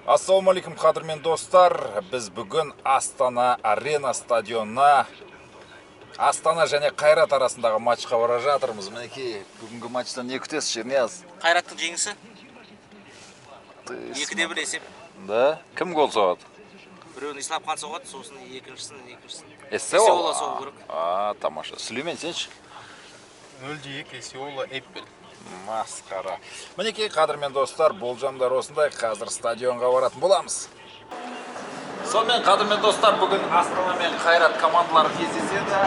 Ассалаумалейкум, қадірмен достар. Біз бүгін Астана Арена стадионына Астана және Қайрат арасындағы матчқа бара жатырмыз. Мінекей, бүгінгі матчтан не күтесіз, Жернияз? Қайраттың жеңісі. 2-1 есеп. Да? Кім гол соғады? Біреуін Исламхан соғады, сосын екіншісін. Эссеола соғу керек. Тамаша. Сүлеймен, сенші? 0-2 Эссеола Эппель. Масқара. Мінекей, қадірмен достар, болжамдар осындай. Қазір стадионға баратын боламыз. Сонымен, қадірмен достар, бүгін Астана мен Қайрат командалары кездеседі.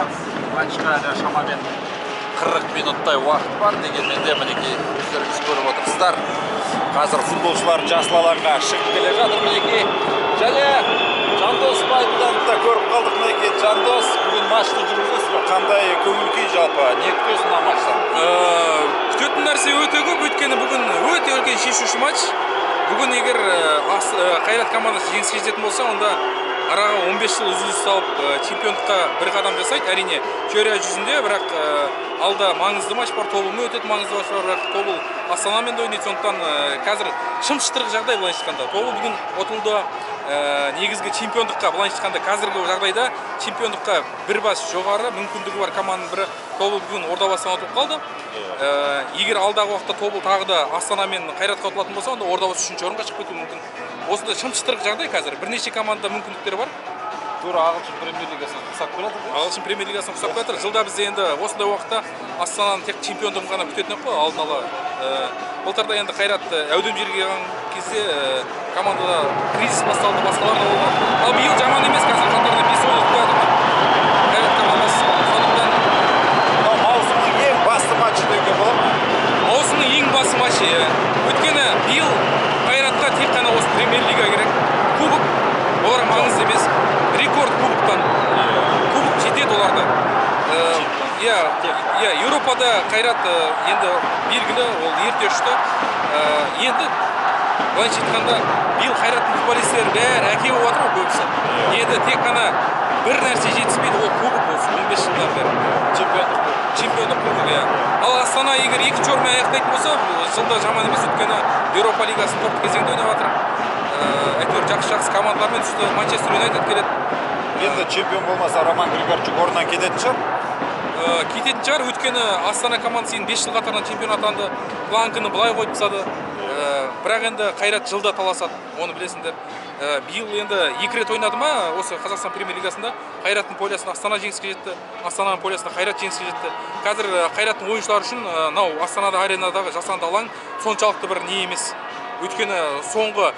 Матчқа әлі шамамен 40 минуттай уақыт бар. Дегенмен де мінекей өздеріңіз көріп отырсыздар. Қазір футболшылар жасыл алаңға шығып келе жатыр. Мінекей және Жандос Байбуданды да көріп қалдық. Мінекей Жандос, бүгін матчты жүргізесіз бе? Қандай көңіл-күй жалпы? Не күтесің мына матчтан? Күтетін нәрсе өте көп, өйткені бүгін өте үлкен шешуші матч. Бүгін егер Қайрат командасы жеңіске жететін болса, онда араға 15 жыл үзіліс салып чемпиондыққа бір қадам жасайды. Әрине теория жүзінде, бірақ алда маңызды матч бар, тобылмен өтетін маңызды матч бар, бірақ тобыл Астанамен ойнайды. Сондықтан қазір шым-шытырық жағдай былайша айтқанда. Тобыл бүгін ұтылды. Негізгі чемпиондыққа былайша айтқанда қазіргі жағдайда чемпиондыққа бір бас жоғары мүмкіндігі бар команданың бірі Тобыл бүгін Ордабасыдан ұтылып қалды. Егер алдағы уақытта Тобыл тағы да Астана мен Қайратқа ұтылатын болса, онда Ордабасы 3-ші орынға шығып кетуі мүмкін. Осындай шым-шытырық жағдай қазір. Бірнеше командада мүмкіндіктері бар. Тура Ағылшын премьер-лигасына ұқсап келатыр. Ағылшын премьер-лигасына ұқсап келатыр. Жылда біз енді осындай уақытта Астананың тек чемпиондығын ғана күтетін қой, алдын ала. Былтырда енді Қайрат әудем жерге келген кезде командада кризис басталды, басқалар да болған. Ал биыл жаман емес, қазір қатарда 5 ойын ұтып жатыр. Қайрат командасы. Сондықтан Маусымның ең басты матчы деуге болады ма? маусымның ең басты матчы. Өйткені биыл Қайратқа тек қана осы премьер-лига керек. Кубок олар маңызды емес. Рекорд кубоктан. Кубок жетеді оларда. Еуропада Қайрат енді белгілі, ол ерте ұшты. Енді былайша айтқанда биыл Қайраттың футболистері бәрі әке болып жатыр ғой көбісі. Енді тек қана бір нәрсе жетіспейді, ол кубок осы 15 жылдан бері. Чемпиондық кубок. Ал Астана егер екінші орынмен аяқтайтын болса, жылда жаман емес, өйткені Еуропа лигасының топтық кезеңінде ойнап жатыр. Әйтеуір жақсы командалармен түсті. Манчестер Юнайтед келеді. Енді чемпион болмаса Роман Григорчук орнынан кететін шығар? Кететін шығар, өйткені Астана командасы 5 жыл қатарынан чемпион атанды. Планканы былай қойып тастады. Бірақ енді Қайрат жылда таласады, оны білесіңдер. Биыл енді 2 рет ойнады ма осы Қазақстан премьер-лигасында? Қайраттың полиясында Астана жеңіске жетті, Астананың полиясында Қайрат жеңіске жетті. Қазір Қайраттың ойыншылары үшін Астанада аренадағы жасанды алаң соншалықты бір не емес. Өйткені соңғы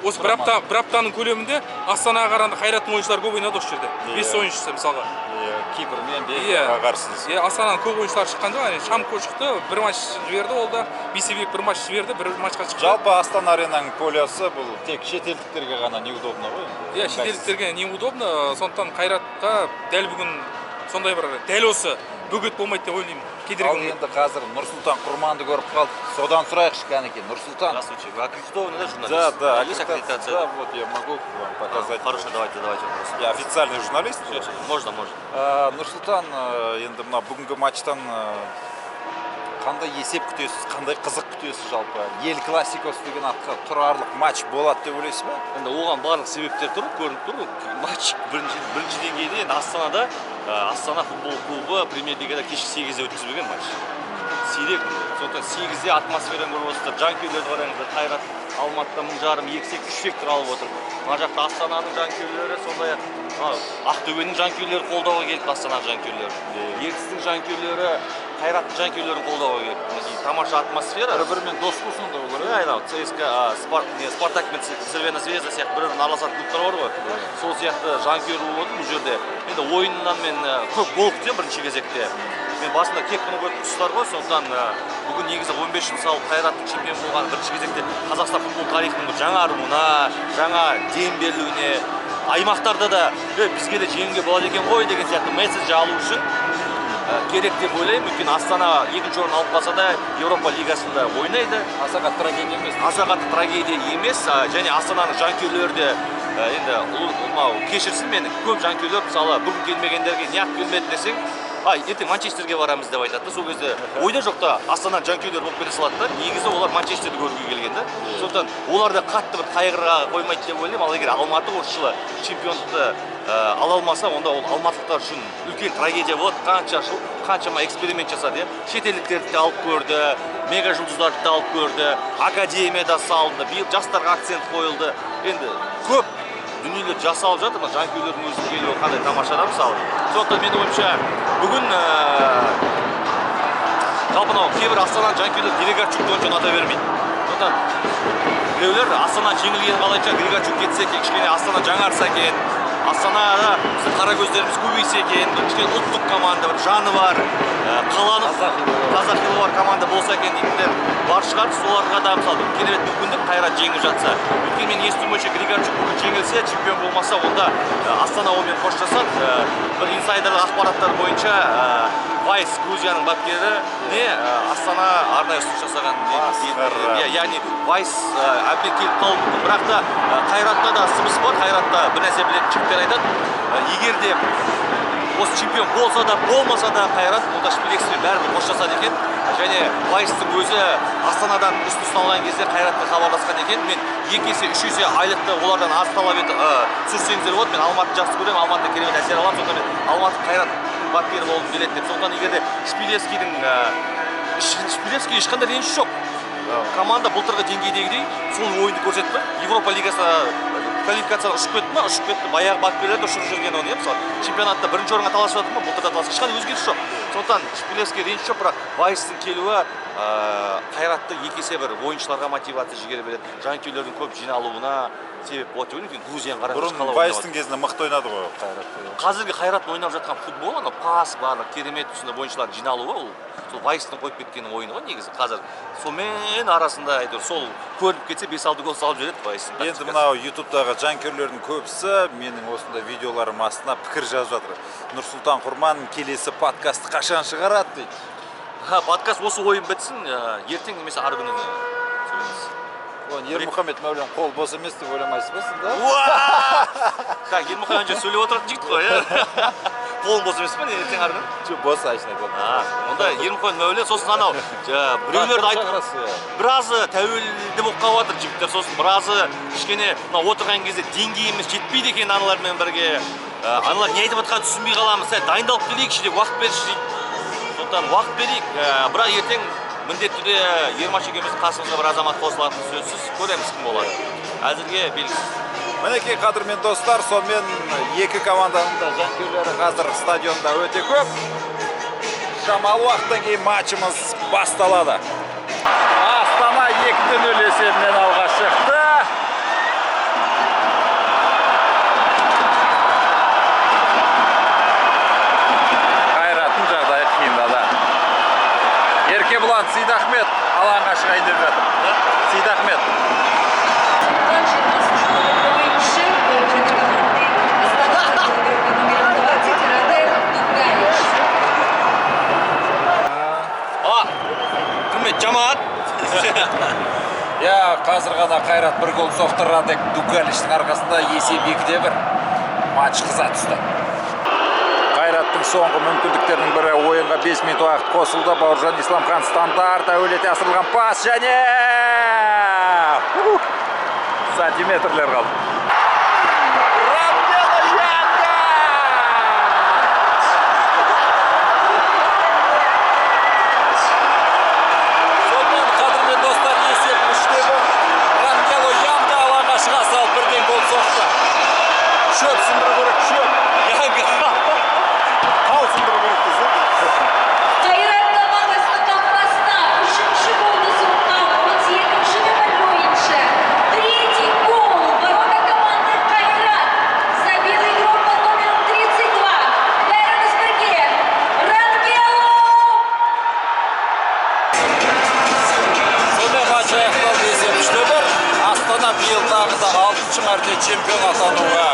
осы бір аптаның көлемінде Астанаға қарағанда Қайраттың ойыншылары көп ойнады осы жерде. 5 ойыншысы мысалға. Кипрмен де қарсыз. Астананың көп ойыншылары шыққан жоқ. Шамко шықты, бір матч жіберді, ол да Бейсебек бір матч жіберді, бір матчқа шықты. Жалпы Астана аренаның полиясы бұл тек шетелдіктерге ғана неудобно ғой. Шетелдіктерге неудобно. Сондықтан Қайратта дәл бүгін сондай бір дәл осы бөгет болмайды деп ойлаймын. Ал енді қазір Нұрсұлтан Құрманды көріп қалды. Содан сұрайықшы кәнекей. Нұрсұлтан. Здравствуйте. Вы аккредитованный, да, журналист? Да, Есть аккредитация? Да, вот я могу вам показать. Хорошо, давайте. Я официальный журналист. Можно. Нұрсұлтан, енді мына бүгінгі матчтан қандай есеп күтесіз, қандай қызық күтесіз жалпы? Ел классикос деген атқа тұрарлық матч болады деп ойлайсыз ба? Енді оған барлық себептер тұр, көрініп тұр. Матч бірінші деңгейде енді Астанада Астана футбол клубы премьер-лигада кешкі 8-де өткізбеген матч. Сирек. Сондықтан 8-де атмосфераны көріп отырсыздар. Жанкүйерлерді қараңыздар. Қайрат Алматыда 1000-3 сектор алып отыр. Мына жақта Астананың жанкүйерлері, сондай Ақтөбенің жанкүйерлері қолдауға келді, Астананың жанкүйерлері. Ертістің жанкүйерлері Қайраттың жанкүйерлерін қолдауға келді. Тамаша атмосфера. Бір-бірімен дос болсын да олар. Айна, ЦСКА, Спартак мен Цервена Звезда сияқты бір-бірін араласатын клубтар бар ғой. Сол сияқты жанкүйер болып отыр бұл жерде. Енді ойыннан мен көп гол күтемін бірінші кезекте. Мен басында кепканы көріп тұрсыздар ғой, сондықтан бүгін негізі 15 жыл салып Қайраттың чемпион болған бірінші кезекте Қазақстан футбол тарихының бір жаңа аруына, жаңа дем берілуіне, аймақтарда да бізге де жеңуге болады екен ғой деген сияқты месседж алу үшін керек деп ойлаймын. Өйткені Астана екінші орын алып қалса да Еуропа лигасында ойнайды. Аса қатты трагедия емес. Аса қатты трагедия емес, және Астананың жанкүйерлері де енді кешірсін, мені көп жанкүйерлер мысалы бүгін келмегендерге неғып келмеді десең, ертең Манчестерге барамыз деп айтады да. Сол кезде ойда жоқ та Астана жанкүйерлер болып келе салады да. Негізі олар Манчестерді көруге келген да. Сондықтан олар да қатты бір қайғыға қоймайды деп ойлаймын. Ал егер Алматы осы жылы чемпиондықты ала алмаса, онда ол алматылықтар үшін үлкен трагедия болады. Қанша жыл, қаншама эксперимент жасады, иә. Шетелдіктерді де алып көрді, мега жұлдыздарды да алып көрді, академияда салынды, биыл жастарға акцент қойылды. Енді көп дүниелер жасалып жатыр, жанкүйерлердің өзі келуі қандай тамаша да мысалы. Сондықтан менің ойымша бүгін жалпы кейбір Астананың жанкүйерлері Григорчук бойынша ұната бермейді. Сондықтан біреулер Астана жеңілгенін қалайынша Григорчук кетсе екен, кішкене Астана жаңарса екен, Астанада біздің қара көздеріміз көбейсе екен, кішкене ұлттық команда, бір жаны бар, қазақилы бар команда болса екен дейтіндер бар шығар. Соларға да мысалы керемет мүмкіндік Қайрат жеңіп жатса. Өйткені мен естуім бойынша Григорчук бүгін жеңілсе, чемпион болмаса, онда Астана онымен қоштасады. Бір инсайдерлік ақпараттар бойынша Вайс Грузияның бапкері Астана арнайы ұсыныс жасаған. Яғни Вайс әбден келіп қалуы мүмкін. Бірақ та Қайратта да сыбыс бар. Қайратта бір нәрсе білетін жігіттер айтады. Егер де осы чемпион болса да, болмаса да Қайрат онда Шпилевскиймен бәрібір қоштасады екен. Және Вайстың өзі Астанадан ұсынысын алған кезде Қайратқа хабарласқан екен. Мен 2 есе, 3 есе айлықты олардан аз талап етіп түсірсеңіздер болады. Мен Алматыны жақсы көремін, Алматыда керемет әсер аламын. Сондықтан мен Алматы Қайрат бапкері болып келеді деп. Сондықтан егер де Шпилевский ешқандай реніш жоқ. Команда былтырғы деңгейдегідей сол ойынды көрсетті. Европа лигасына квалификацияға ұшып кетті ма? Ұшып кетті. Баяғы бапкерлер де ұшырып жүрген оны, мысалы. Чемпионатта бірінші орынға таласып жатыр ма? Былтырда таласып. Ешқандай өзгеріс жоқ. Сондықтан Шпилевский реніш жоқ, бірақ Вайстың келуі Қайратты 2 есе бір ойыншыларға мотивация жігері береді. Жанкүйерлердің көп жиналуына себеп болады деп ойлаймын. Грузияны қарап бұрын Вайстың кезінде мықты ойнады ғой Қайрат. Қазіргі Қайраттың ойнап жатқан футбол, ана пас барлық керемет осындай ойыншылардың жиналуы, ол сол Вайстың қойып кеткен ойыны ғой негізі. Қазір сонымен арасында әйтеуір сол көрініп кетсе 5-6 гол салып жібереді Вайстың. Енді мынау ютубтағы жанкүйерлердің көбісі менің осындай видеоларым астына пікір жазып жатыр. Нұрсұлтан Құрман келесі подкастты қашан шығарады дейді. Подкаст осы ойын бітсін, ертең немесе ары күні сөйлейміз. Ермұхамед Мәулен қол бос емес деп ойламайсыз ба сізді? Так, Ермұхамед же сөйлеп отыратын жігіт қой, қолың бос емес пе, ертең ары күні? Жоқ, бос айшын айтады. Онда Ермұхамед Мәулен, сосын анау біреулерді айтып, біразы тәуелді болып қалып жатыр жігіттер, сосын біразы кішкене отырған кезде деңгейіміз жетпейді екен аналармен бірге. Аналар не айтып жатқанын түсінбей қаламыз, дайындалып келейікші деп уақыт берші дейді. Сондықтан уақыт берейік, бірақ ертең міндетті түрде Ермаш екеуміздің қасымызға бір азамат қосылатын сөзсіз, көреміз кім болады. Әзірге белгісіз. Мінекей қадірмен достар, сонымен 2 команданың да жанкүйерлері қазір стадионда өте көп. Шамалы уақыттан кейін матчымыз басталады. Астана 2-0 есебімен алға шықты. Қайраттың жағдайы қиындады. Еркебұлан Сейдахмет алаңға шығайын деп жатыр. Сейдахмет. Жамаат. Қазір ғана Қайрат бір гол соқтырады. Дугалиштің арқасында есеп 2-1. Матч қыза түсті. Қайраттың соңғы мүмкіндіктерінің бірі ойынға 5 минут уақыт қосылды. Бауыржан Исламхан стандарт әуелете асырылған пас және сантиметрлер қалды. Шөп сындыру керек, шөп. Қал сындыру керек десе. Қайрат командасының қақпасына 3-ші голды соққан 32-ші нөмір бойынша 3-й гол ворота команды Қайрат. Забил игрок под номером 32. Бәріміз бірге. Рангело! Сонымен матч аяқталды, есеп 3-1. Астана биыл тағы да 6-ші мәрте чемпион атануға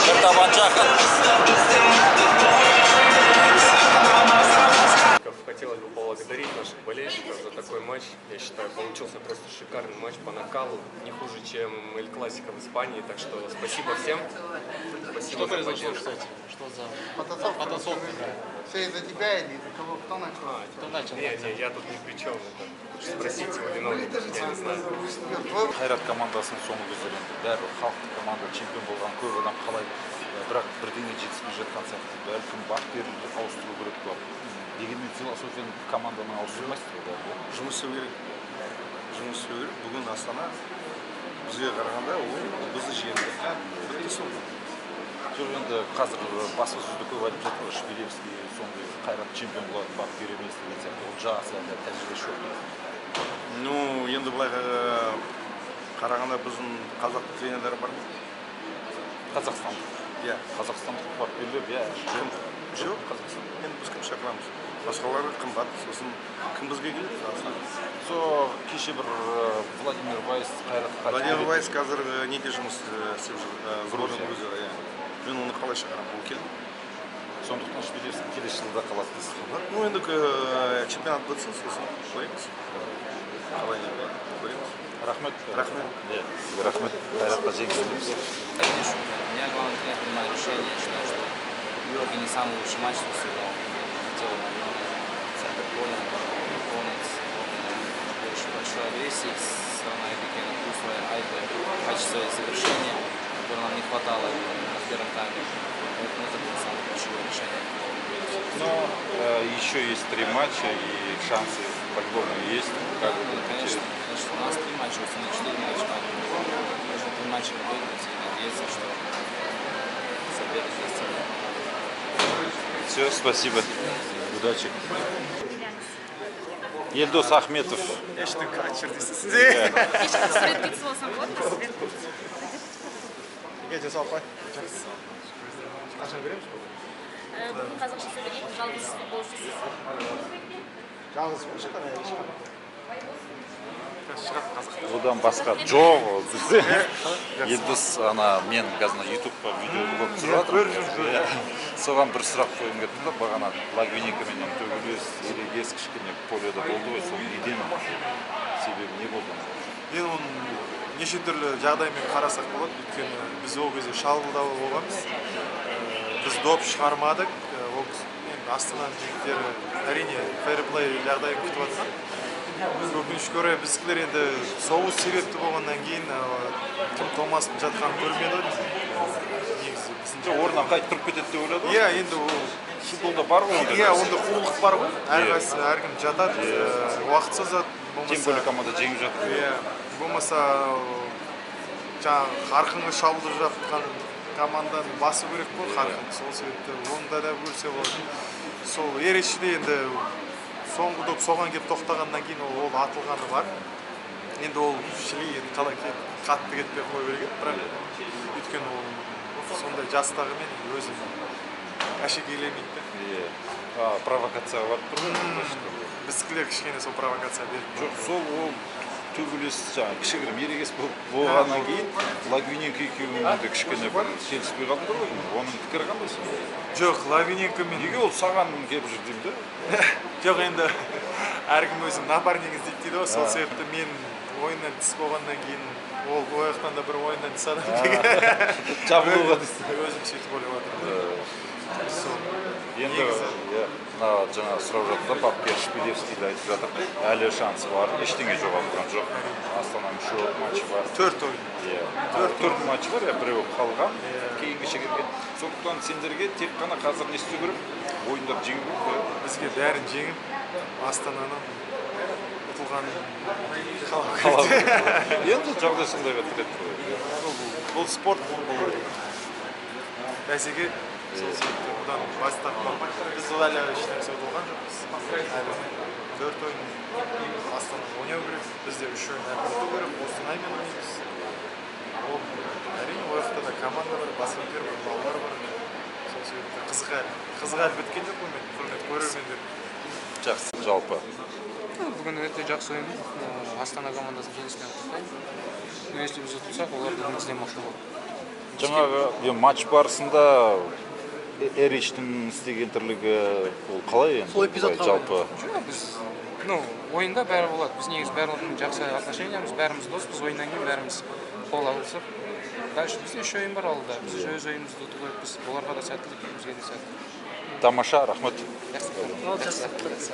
бір табан жақын. Хотелось бы поблагодарить наших болельщиков за такой матч. Я считаю, получился просто шикарный матч по накалу, не хуже, чем Эль Классико в Испании. Так что спасибо всем. Спасибо за поддержку. Потасовка. Все из-за тебя или из-за кого? Кто начал? Кто начал? Не, я тут ни при чем. Это спросите у виновника, я не знаю. Қайрат командасының соңғы кездері бәрі халықты команда чемпион болған көп адам қалайды, бірақ бірдеңе жетіспей жатқан сияқты. Бәлкім бапкерді ауыстыру керек бар. Дегенмен философияны команданы ауыстырмайсыз ба? Жұмыс істеу керек. Бүгін Астана бізге қарағанда ол бізді жеңді. Бітті сол. Жоқ, енді қазір баспасөзде көп айтып жатыр, Шпилевский соңғы Қайрат чемпион болады, бапкер емес деген сияқты. Ол жас әлі тәжірибесі жоқ. Ну, енді былай қарағанда біздің қазақ тренерлері бар ма? Қазақстандық. Иә. Қазақстандық бапкерлер, иә. Жоқ, Қазақстан. Енді біз кім шақырамыз? Басқалары қымбат, сосын кім бізге келеді? Сол кеше бір Владимир Вайс Қайратқа. Владимир Вайс қазір неде жұмыс істеп жүр? Грузияда, иә. Мен оны қалай шақырамын? Ол келді. Сондықтан Шпилевский келесі жылда қалады дейсіз ғой? Ну, енді чемпионат бітсін, сосын көреміз. Қалай не көреміз. Рахмет. Рахмет. Рахмет. Қайратқа жеңіс тілейміз. Конечно, меня главное тренер принимал решение. Я считаю, что Георгий не самый лучший матч, что сыграл. Хотел центр поля выполнить больше большой агрессии с стороны Айбекена, плюс качество завершения, которого нам не хватало в первом тайме. Поэтому это было самое ключевое решение. Но еще есть 3 матча и шансы по-любому есть. Как Конечно, у нас 3 матча, у нас 4 матча. Нужно 3 матча выиграть и надеяться, что соперник есть. Все, спасибо. Удачи. Елдос Ахметов. Eşitlik kaçır дейсіз. Суретке түсіп алсам болады ма сурет? Неге жасап қой? Қашан көреміз? Бүгін қазақша сөйлеген жалғыз футболшысыз. Жалғыз шығады, Одан басқа жоқ бізде. Елдос мен қазір ютубқа видео болып тұрады. Соған бір сұрақ қойым кетті да, бағана Лагвиненкамен төбелес, ерегес кішкене поледа болды ғой, сол неден себебі не болды? Енді оны неше түрлі жағдаймен қарасақ болады, өйткені біз ол кезде шалғылдау болғанбыз. Біз доп шығармадық. Астананың жігіттері әрине фейерплей жағдайын күтіп жатқан. Өкінішке орай біздікілер енді соғыс себепті болғаннан кейін кім томасып жатқанын көрмеді ғой. Негізі орнынан қайтып тұрып кетеді деп ойлады ғой? Иә, енді ол футболда бар ғой ондай. Иә, онда құлдық бар ғой. Әрқайсысы әркім жатады, уақыт созады. Тем более команда жеңіп жатыр. Иә, болмаса жаңағы қарқынға шабуылдап жатқан команданы басу керек қой, қарқын. Сол себепті онда да көрсе болады. Сол ерешіде енді соңғы доп соған келіп тоқтағаннан кейін ол атылғаны бар. Енді ол Шили қалай қатты кетпей қой керек еді, бірақ өйткені ол сондай жастағымен өзі әшекейлемейді. Провокацияға барып тұр. Біздікілер кішкене сол провокация беріп. Жоқ, сол ол төбелес кішігірім ерегес болғаннан кейін Лагвиненко екеуінде кішкене бір келіспей қалды ғой. Оның пікірі қандай сонда? Жоқ, Лагвиненкомен неге ол саған келіп жүр деймін да? Жоқ, енді әркім өзінің напарник іздейді дейді ғой, сол себепті мен ойыннан тыс болғаннан кейін ол ояқтан да бір ойыннан тыс адам деген. Жабылуға дейсіз. Өзім сөйтіп ойлап отырмын. Енді жаңа сұрап жатыр да, бапкер Шпилевскийді айтып жатыр. Әлі шансы бар, ештеңе жоғалтқан жоқ. Астананың үш матчы бар. 4 ойын. 4 матчы бар, біреуі қалған, кейінгі шегерген. Сондықтан сендерге тек қана қазір не істеу керек? Ойындап жеңу керек қой. Бізге бәрін жеңіп, Астананың ұтылғанын қалау керек. Енді жағдай сондай береді қой. Бұл спорт, бұл бәсеке. Сол себепті бұдан бас тартпау. Біз әлі ешнәрсе ұтылған жоқпыз. Әлі 4 ойын Астана ойнау керек. Бізде 3 ойын әлі ұту керек. Қостанаймен ойнаймыз. Ол әрине ояқта да команда бар, баскетбол бар, балалар бар. Сол себепті қызық әлі біткен жоқ қой, құрметті көрермендер. Жақсы, жалпы. Бүгін өте жақсы ойын. Астана командасын жеңіспен құттықтаймын. Если біз ұтылсақ, олар бізден мықты болады. Жаңағы матч барысында Эричтин істеген тірлігі ол қалай енді? Сол эпизодқа жалпы. Жоқ, біз ойында бәрі болады. Біз негізі барлығымен жақсы отношениямыз, бәріміз доспыз, ойыннан кейін бәріміз қол алысып. Дальше бізде үш ойын бар алда. Біз өз ойымызды ұтып қойыппыз. Оларға да сәттілік, бізге де сәттілік. Тамаша, рахмет. Жақсы.